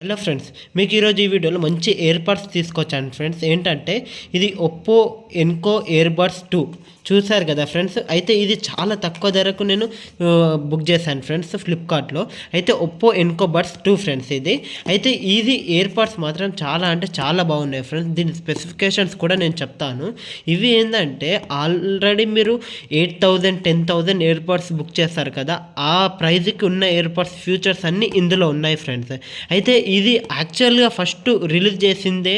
Hello friends, మీకు ఈరోజు ఈ వీడియోలో మంచి ఇయర్‌బడ్స్ తీసుకొచ్చాను ఫ్రెండ్స్. ఏంటంటే ఇది ఒప్పో ఎన్కో ఇయర్‌బడ్స్ 2 చూసారు కదా ఫ్రెండ్స్. అయితే ఇది చాలా తక్కువ ధరకు నేను బుక్ చేశాను ఫ్రెండ్స్ ఫ్లిప్‌కార్ట్‌లో. అయితే ఒప్పో ఎన్కో బడ్స్ 2 ఫ్రెండ్స్ ఇది. అయితే ఇది ఇయర్‌బడ్స్ మాత్రం చాలా అంటే చాలా బాగున్నాయి ఫ్రెండ్స్. దీని స్పెసిఫికేషన్స్ కూడా నేను చెప్తాను. ఇవి ఏందంటే ఆల్రెడీ మీరు 8000, 10,000 ఇయర్‌బడ్స్ బుక్ చేస్తారు కదా, ఆ ప్రైజ్‌కి ఉన్న ఇయర్‌బడ్స్ ఫ్యూచర్స్ అన్నీ ఇందులో ఉన్నాయి ఫ్రెండ్స్. అయితే ఇది యాక్చువల్‌గా ఫస్ట్ రిలీజ్ చేసిందే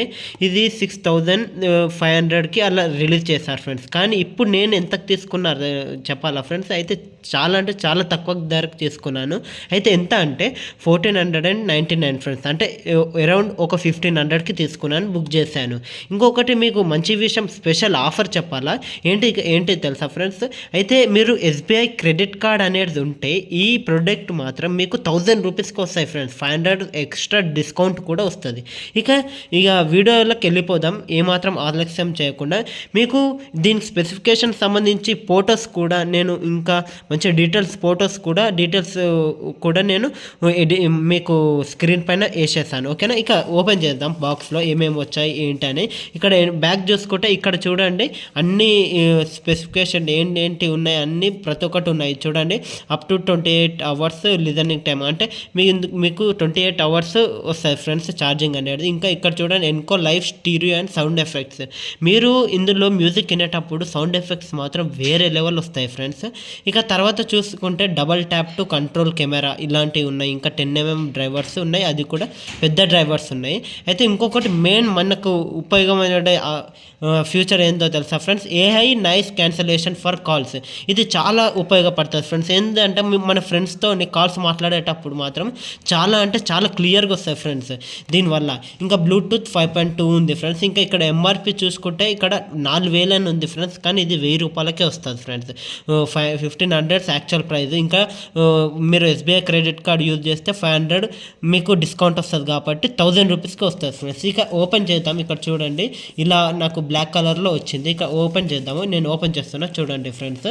ఇది 6500కి అలా రిలీజ్ చేశారు ఫ్రెండ్స్. కానీ ఇప్పుడు నేను ఎంతకు తీసుకున్నారు చెప్పాలా ఫ్రెండ్స్. అయితే చాలా అంటే చాలా తక్కువ ధరకు తీసుకున్నాను. అయితే ఎంత అంటే 1499 ఫ్రెండ్స్. అంటే అరౌండ్ ఒక 1500కి తీసుకున్నాను, బుక్ చేశాను. ఇంకొకటి మీకు మంచి విషయం, స్పెషల్ ఆఫర్ చెప్పాలా. ఏంటి తెలుసా ఫ్రెండ్స్. అయితే మీరు ఎస్బీఐ క్రెడిట్ కార్డ్ అనేది ఉంటే ఈ ప్రోడక్ట్ మాత్రం మీకు 1000 రూపీస్కి వస్తాయి ఫ్రెండ్స్. 500 ఎక్స్ట్రా డిస్కౌంట్ కూడా వస్తుంది. ఇక వీడియోలోకి వెళ్ళిపోదాం ఏమాత్రం ఆలస్యం చేయకుండా. మీకు దీని స్పెసిఫికేషన్ సంబంధించి ఫొటోస్ కూడా నేను ఇంకా మంచి ఫొటోస్ కూడా డీటెయిల్స్ కూడా నేను మీకు స్క్రీన్ పైన వేసేసాను, ఓకేనా. ఇక ఓపెన్ చేద్దాం బాక్స్లో ఏమేమి వచ్చాయి ఏంటని. ఇక్కడ బ్యాక్ చూసుకుంటే ఇక్కడ చూడండి అన్ని స్పెసిఫికేషన్ ఏంటి ఉన్నాయి అన్నీ ప్రతి ఒక్కటి ఉన్నాయి చూడండి. Up to 28 hours listening time, అంటే మీకు 28 అవర్స్ వస్తాయి ఫ్రెండ్స్ ఛార్జింగ్ అనేది. ఇంకా ఇక్కడ చూడండి Enco live stereo and sound effects. మీరు ఇందులో మ్యూజిక్ వినేటప్పుడు సౌండ్ ఎఫెక్ట్స్ మాత్రం వేరే లెవెల్ వస్తాయి ఫ్రెండ్స్. ఇక తర్వాత చూసుకుంటే double tap to control camera ఇలాంటివి ఉన్నాయి. ఇంకా 10mm డ్రైవర్స్ ఉన్నాయి, అది కూడా పెద్ద డ్రైవర్స్ ఉన్నాయి. అయితే ఇంకొకటి మెయిన్ మనకు ఉపయోగమైన ఫ్యూచర్ ఏందో తెలుసా friends, AI noise cancellation for calls. ఇది చాలా ఉపయోగపడుతుంది ఫ్రెండ్స్. ఏంటంటే మన ఫ్రెండ్స్తో కాల్స్ మాట్లాడేటప్పుడు మాత్రం చాలా అంటే చాలా క్లియర్గా వస్తాయి ఫ్రెండ్స్ దీనివల్ల. ఇంకా బ్లూటూత్ 5.2 ఉంది ఫ్రెండ్స్. ఇంకా ఇక్కడ ఎంఆర్పి చూసుకుంటే ఇక్కడ 4000 అని ఉంది ఫ్రెండ్స్, కానీ ఇది 1000 రూపాయలకే వస్తుంది ఫ్రెండ్స్. 1500 actual price. ఇంకా మీరు ఎస్బీఐ క్రెడిట్ కార్డ్ యూజ్ చేస్తే 500 మీకు డిస్కౌంట్ వస్తుంది కాబట్టి 1000 రూపీస్కి వస్తుంది ఫ్రెండ్స్. ఇక ఓపెన్ చేద్దాం. ఇక్కడ చూడండి ఇలా నాకు బ్లాక్ కలర్లో వచ్చింది. ఇక ఓపెన్ చేద్దాము. నేను ఓపెన్ చేస్తున్నా చూడండి ఫ్రెండ్స్.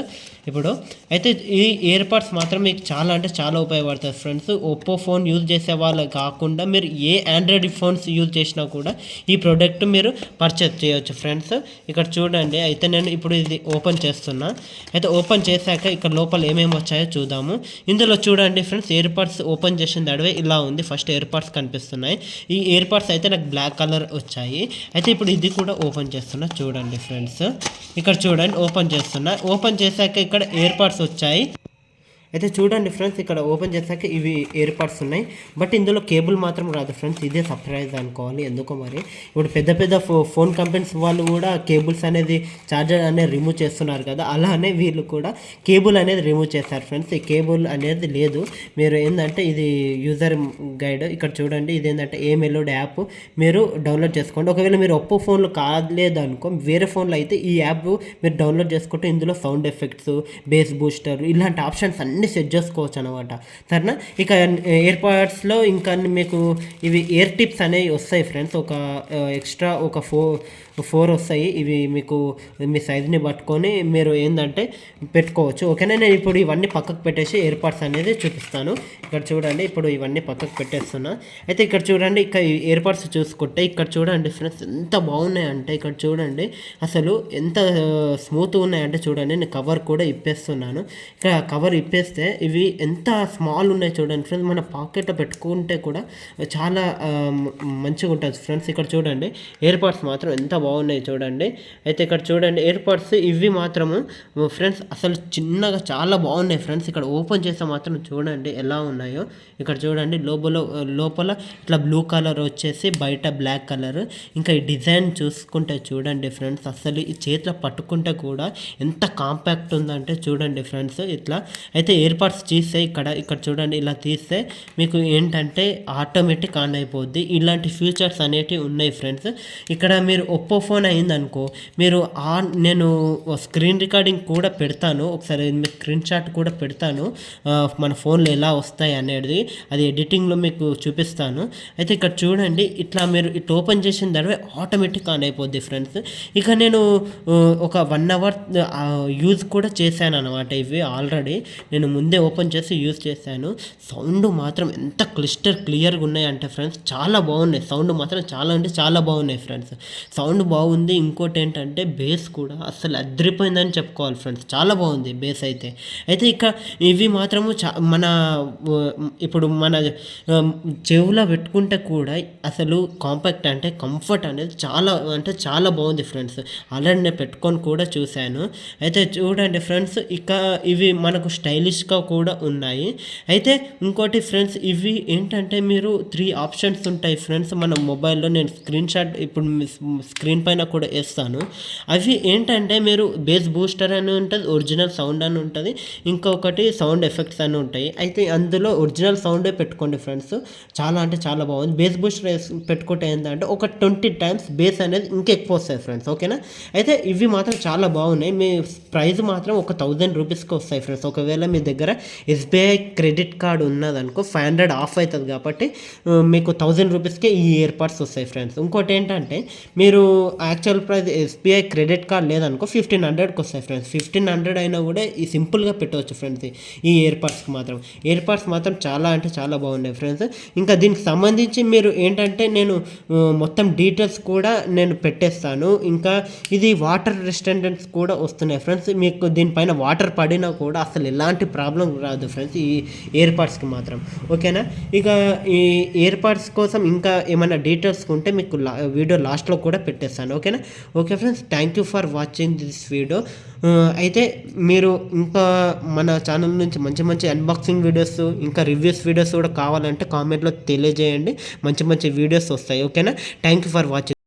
ఇప్పుడు అయితే ఈ ఇయర్‌బడ్స్ మాత్రం మీకు చాలా అంటే చాలా ఉపయోగపడుతుంది ఫ్రెండ్స్. ఒప్పో ఫోన్ యూజ్ చేసే వాళ్ళు కాకుండా మీరు ఏ ఆండ్రాయిడ్ ఫోన్స్ యూజ్ చేసినా కూడా ఈ ప్రోడక్ట్ మీరు పర్చేస్ చేయొచ్చు ఫ్రెండ్స్. ఇక్కడ చూడండి. అయితే నేను ఇప్పుడు ఇది ఓపెన్ చేస్తున్నా. అయితే ఓపెన్ చేశాక ఇక్కడ లోపల ఏమేమి వచ్చాయో చూద్దాము. ఇందులో చూడండి ఫ్రెండ్స్, ఇయర్‌బడ్స్ ఓపెన్ చేసిన తడవే ఇలా ఉంది. ఫస్ట్ ఇయర్‌బడ్స్ కనిపిస్తున్నాయి. ఈ ఇయర్‌బడ్స్ అయితే నాకు బ్లాక్ కలర్ వచ్చాయి. అయితే ఇప్పుడు ఇది కూడా ఓపెన్ చేస్తున్నా చూడండి ఫ్రెండ్స్. ఇక్కడ చూడండి ఓపెన్ చేస్తున్నా. ఓపెన్ చేశాక ఇక్కడ ఇయర్‌బడ్స్ వచ్చాయి. అయితే చూడండి ఫ్రెండ్స్, ఇక్కడ ఓపెన్ చేశాక ఇవి ఇయర్‌బడ్స్ ఉన్నాయి. బట్ ఇందులో కేబుల్ మాత్రం రాదు ఫ్రెండ్స్. ఇదే సర్ప్రైజ్ అనుకోవాలి ఎందుకో మరి. ఇప్పుడు పెద్ద పెద్ద ఫోన్ కంపెనీస్ వాళ్ళు కూడా కేబుల్స్ అనేది చార్జర్ అనేది రిమూవ్ చేస్తున్నారు కదా, అలానే వీళ్ళు కూడా కేబుల్ అనేది రిమూవ్ చేశారు ఫ్రెండ్స్. ఈ కేబుల్ అనేది లేదు. మీరు ఏంటంటే ఇది యూజర్ గైడ్. ఇక్కడ చూడండి ఇది ఏంటంటే మెలోడీ యాప్ మీరు డౌన్లోడ్ చేసుకోండి. ఒకవేళ మీరు ఒప్పో ఫోన్లో కాలేదు అనుకో, వేరే ఫోన్లో అయితే ఈ యాప్ మీరు డౌన్లోడ్ చేసుకుంటే ఇందులో సౌండ్ ఎఫెక్ట్స్, బేస్ బూస్టర్ ఇలాంటి ఆప్షన్స్ అన్నీ సెట్ చేసుకోవచ్చు అనమాట. సరేనా. ఇక ఇయర్‌బడ్స్లో ఇంకా మీకు ఇవి ఇయర్ టిప్స్ అనేవి వస్తాయి ఫ్రెండ్స్. ఒక ఎక్స్ట్రా ఒక 4 వస్తాయి. ఇవి మీకు మీ సైజుని పట్టుకొని మీరు ఏంటంటే పెట్టుకోవచ్చు, ఓకేనా. నేను ఇప్పుడు ఇవన్నీ పక్కకు పెట్టేసి ఇయర్‌బడ్స్ అనేది చూపిస్తాను. ఇక్కడ చూడండి ఇప్పుడు ఇవన్నీ పక్కకు పెట్టేస్తున్నా. అయితే ఇక్కడ చూడండి ఇక ఇయర్‌బడ్స్ చూసుకుంటే ఇక్కడ చూడండి ఫ్రెండ్స్ ఎంత బాగున్నాయంటే, ఇక్కడ చూడండి అసలు ఎంత స్మూత్గా ఉన్నాయంటే చూడండి. నేను కవర్ కూడా ఇప్పేస్తున్నాను. ఇక్కడ కవర్ ఇప్పేస్తే ఇవి ఎంత స్మాల్ ఉన్నాయి చూడండి ఫ్రెండ్స్. మన పాకెట్లో పెట్టుకుంటే కూడా చాలా మంచిగా ఉంటుంది ఫ్రెండ్స్. ఇక్కడ చూడండి ఇయర్‌బడ్స్ మాత్రం ఎంత బాగున్నాయి చూడండి. అయితే ఇక్కడ చూడండి ఇయర్‌బడ్స్ ఇవి మాత్రము ఫ్రెండ్స్ అసలు చిన్నగా చాలా బాగున్నాయి ఫ్రెండ్స్. ఇక్కడ ఓపెన్ చేస్తే మాత్రం చూడండి ఎలా ఉన్నాయో. ఇక్కడ చూడండి లోపల ఇట్లా బ్లూ కలర్ వచ్చేసి బయట బ్లాక్ కలర్. ఇంకా ఈ డిజైన్ చూసుకుంటే చూడండి ఫ్రెండ్స్ అసలు ఈ చేతిలో పట్టుకుంటే కూడా ఎంత కాంపాక్ట్ ఉందంటే చూడండి ఫ్రెండ్స్ ఇట్లా. అయితే ఇయర్‌బడ్స్ తీస్తే ఇక్కడ చూడండి ఇలా తీస్తే మీకు ఏంటంటే ఆటోమేటిక్ ఆన్ అయిపోద్ది. ఇలాంటి ఫీచర్స్ అనేటివి ఉన్నాయి ఫ్రెండ్స్. ఇక్కడ మీరు ఒప్పో ఫోన్ అయిందనుకో, మీరు నేను స్క్రీన్ రికార్డింగ్ కూడా పెడతాను, ఒకసారి స్క్రీన్ షాట్ కూడా పెడతాను మన ఫోన్లో ఎలా వస్తాయి అనేది. అది ఎడిటింగ్లో మీకు చూపిస్తాను. అయితే ఇక్కడ చూడండి ఇట్లా మీరు ఇట్లా ఓపెన్ చేసిన తర్వాత ఆటోమేటిక్ ఆన్ అయిపోద్ది ఫ్రెండ్స్. ఇక నేను ఒక 1 అవర్ యూజ్ కూడా చేశాను అనమాట ఇవి ఆల్రెడీ. నేను ముందే ఓపెన్ చేసి యూజ్ చేశాను. సౌండ్ మాత్రం ఎంత క్లియర్గా ఉన్నాయంటే ఫ్రెండ్స్ చాలా బాగున్నాయి. సౌండ్ మాత్రం చాలా అంటే చాలా బాగున్నాయి ఫ్రెండ్స్. సౌండ్ బాగుంది. ఇంకోటి ఏంటంటే బేస్ కూడా అస్సలు అదిరిపోయిందని చెప్పుకోవాలి ఫ్రెండ్స్. చాలా బాగుంది బేస్ అయితే. అయితే ఇక ఇవి మాత్రము మన ఇప్పుడు మన చెవులో పెట్టుకుంటే కూడా అసలు కాంపాక్ట్ అంటే కంఫర్ట్ అనేది చాలా అంటే చాలా బాగుంది ఫ్రెండ్స్. ఆల్రెడీ నేను పెట్టుకొని కూడా చూశాను. అయితే చూడండి ఫ్రెండ్స్, ఇక ఇవి మనకు స్టైలిష్గా కూడా ఉన్నాయి. అయితే ఇంకోటి ఫ్రెండ్స్, ఇవి ఏంటంటే మీరు 3 ఆప్షన్స్ ఉంటాయి ఫ్రెండ్స్ మన మొబైల్లో. నేను స్క్రీన్ షాట్ ఇప్పుడు స్క్రీన్ పైన కూడా వేస్తాను. అవి ఏంటంటే మీరు బేస్ బూస్టర్ అని ఉంటుంది, ఒరిజినల్ సౌండ్ అని ఉంటుంది, ఇంకొకటి సౌండ్ ఎఫెక్ట్స్ అని ఉంటాయి. అయితే అందులో ఒరిజినల్ సౌండే పెట్టుకోండి ఫ్రెండ్స్. చాలా అంటే చాలా బాగుంది. బేస్ బూస్టర్ పెట్టుకుంటే ఏంటంటే ఒక 20 టైమ్స్ బేస్ అనేది ఇంకా ఎక్కువ వస్తాయి ఫ్రెండ్స్. ఓకేనా. అయితే ఇవి మాత్రం చాలా బాగున్నాయి. మీ ప్రైస్ మాత్రం ఒక 1000 రూపీస్కి వస్తాయి ఫ్రెండ్స్. ఒకవేళ మీ దగ్గర ఎస్బీఐ క్రెడిట్ కార్డు ఉన్నదనుకో 500 ఆఫ్ అవుతుంది కాబట్టి మీకు 1000 రూపీస్కే ఈ ఇయర్ పాడ్స్ వస్తాయి ఫ్రెండ్స్. ఇంకోటి ఏంటంటే మీరు actual price SBI credit card లేదనుకో 1500కి వస్తాయి ఫ్రెండ్స్. 1500 అయినా కూడా ఈ సింపుల్గా పెట్టవచ్చు ఫ్రెండ్స్. ఈ ఇయర్ పాడ్స్కి మాత్రం మాత్రం చాలా అంటే చాలా బాగున్నాయి ఫ్రెండ్స్. ఇంకా దీనికి సంబంధించి మీరు ఏంటంటే నేను మొత్తం డీటెయిల్స్ కూడా నేను పెట్టేస్తాను. ఇంకా ఇది వాటర్ రెసిస్టెంట్స్ కూడా వస్తున్నాయి ఫ్రెండ్స్. మీకు దీనిపైన వాటర్ పడినా కూడా అసలు ఎలాంటి ప్రాబ్లం రాదు ఫ్రెండ్స్ ఈ ఇయర్ పాడ్స్కి మాత్రం. ఓకేనా. ఇక ఈ ఇయర్ పాడ్స్ కోసం ఇంకా ఏమైనా డీటెయిల్స్ ఉంటే మీకు వీడియో లాస్ట్లో కూడా పెట్టేస్తాను. ఓకేనా. Okay friends, thank you for watching this video. అయితే మీరు ఇంకా మన ఛానల్ నుంచి మంచి మంచి అన్బాక్సింగ్ వీడియోస్ ఇంకా రివ్యూస్ వీడియోస్ కూడా కావాలంటే కామెంట్లో తెలియజేయండి. మంచి మంచి వీడియోస్ వస్తాయి. ఓకేనా. Thank you for watching.